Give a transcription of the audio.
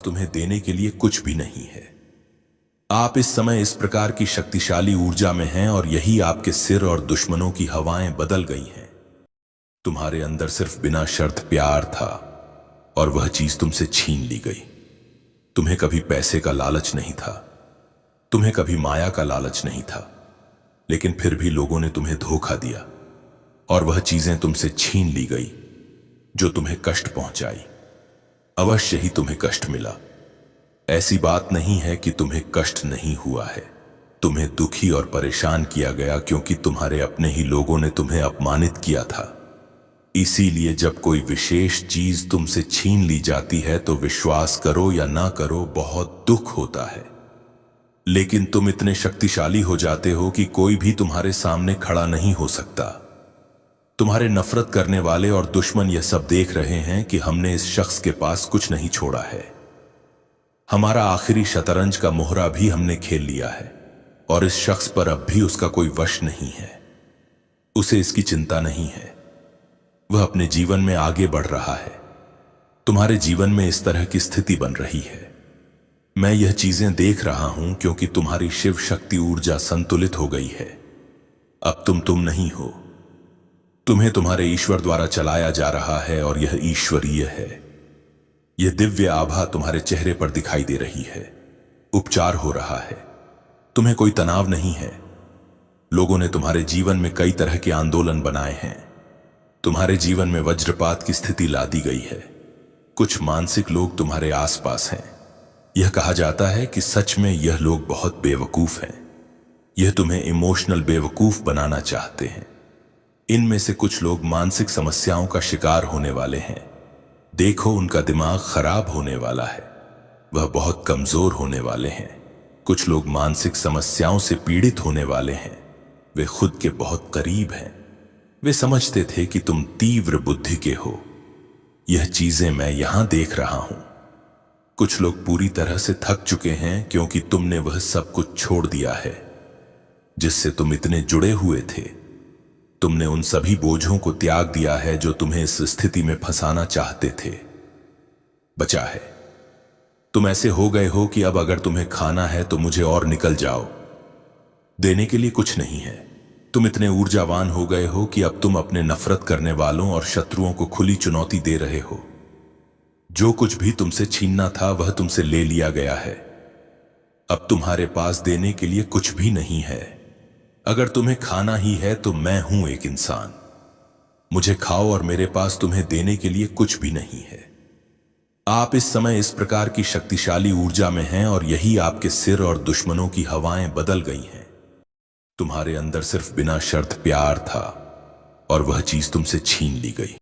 तुम्हें देने के लिए कुछ भी नहीं है। आप इस समय इस प्रकार की शक्तिशाली ऊर्जा में हैं और यही आपके सिर और दुश्मनों की हवाएं बदल गई हैं। तुम्हारे अंदर सिर्फ बिना शर्त प्यार था और वह चीज तुमसे छीन ली गई। तुम्हें कभी पैसे का लालच नहीं था, तुम्हें कभी माया का लालच नहीं था, लेकिन फिर भी लोगों ने तुम्हें धोखा दिया और वह चीजें तुमसे छीन ली गई जो तुम्हें कष्ट पहुंचाई। अवश्य ही तुम्हें कष्ट मिला। ऐसी बात नहीं है कि तुम्हें कष्ट नहीं हुआ है। तुम्हें दुखी और परेशान किया गया क्योंकि तुम्हारे अपने ही लोगों ने तुम्हें अपमानित किया था। इसीलिए जब कोई विशेष चीज तुमसे छीन ली जाती है तो विश्वास करो या ना करो बहुत दुख होता है, लेकिन तुम इतने शक्तिशाली हो जाते हो कि कोई भी तुम्हारे सामने खड़ा नहीं हो सकता। तुम्हारे नफरत करने वाले और दुश्मन यह सब देख रहे हैं कि हमने इस शख्स के पास कुछ नहीं छोड़ा है। हमारा आखिरी शतरंज का मोहरा भी हमने खेल लिया है और इस शख्स पर अब भी उसका कोई वश नहीं है। उसे इसकी चिंता नहीं है, वह अपने जीवन में आगे बढ़ रहा है। तुम्हारे जीवन में इस तरह की स्थिति बन रही है। मैं यह चीजें देख रहा हूं क्योंकि तुम्हारी शिव शक्ति ऊर्जा संतुलित हो गई है। अब तुम नहीं हो, तुम्हें तुम्हारे ईश्वर द्वारा चलाया जा रहा है और यह ईश्वरीय है। यह दिव्य आभा तुम्हारे चेहरे पर दिखाई दे रही है। उपचार हो रहा है, तुम्हें कोई तनाव नहीं है। लोगों ने तुम्हारे जीवन में कई तरह के आंदोलन बनाए हैं। तुम्हारे जीवन में वज्रपात की स्थिति ला दी गई है। कुछ मानसिक लोग तुम्हारे आसपास हैं। यह कहा जाता है कि सच में यह लोग बहुत बेवकूफ हैं। यह तुम्हें इमोशनल बेवकूफ बनाना चाहते हैं। इनमें से कुछ लोग मानसिक समस्याओं का शिकार होने वाले हैं। देखो, उनका दिमाग खराब होने वाला है, वह बहुत कमजोर होने वाले हैं। कुछ लोग मानसिक समस्याओं से पीड़ित होने वाले हैं, वे खुद के बहुत करीब हैं। वे समझते थे कि तुम तीव्र बुद्धि के हो। यह चीजें मैं यहां देख रहा हूं। कुछ लोग पूरी तरह से थक चुके हैं क्योंकि तुमने वह सब कुछ छोड़ दिया है जिससे तुम इतने जुड़े हुए थे। तुमने उन सभी बोझों को त्याग दिया है जो तुम्हें इस स्थिति में फंसाना चाहते थे। बचा है, तुम ऐसे हो गए हो कि अब अगर तुम्हें खाना है तो मुझे और निकल जाओ। देने के लिए कुछ नहीं है। तुम इतने ऊर्जावान हो गए हो कि अब तुम अपने नफरत करने वालों और शत्रुओं को खुली चुनौती दे रहे हो। जो कुछ भी तुमसे छीनना था वह तुमसे ले लिया गया है। अब तुम्हारे पास देने के लिए कुछ भी नहीं है। अगर तुम्हें खाना ही है तो मैं हूं एक इंसान। मुझे खाओ और मेरे पास तुम्हें देने के लिए कुछ भी नहीं है। आप इस समय इस प्रकार की शक्तिशाली ऊर्जा में हैं और यही आपके सिर और दुश्मनों की हवाएं बदल गई हैं। तुम्हारे अंदर सिर्फ बिना शर्त प्यार था और वह चीज तुमसे छीन ली गई।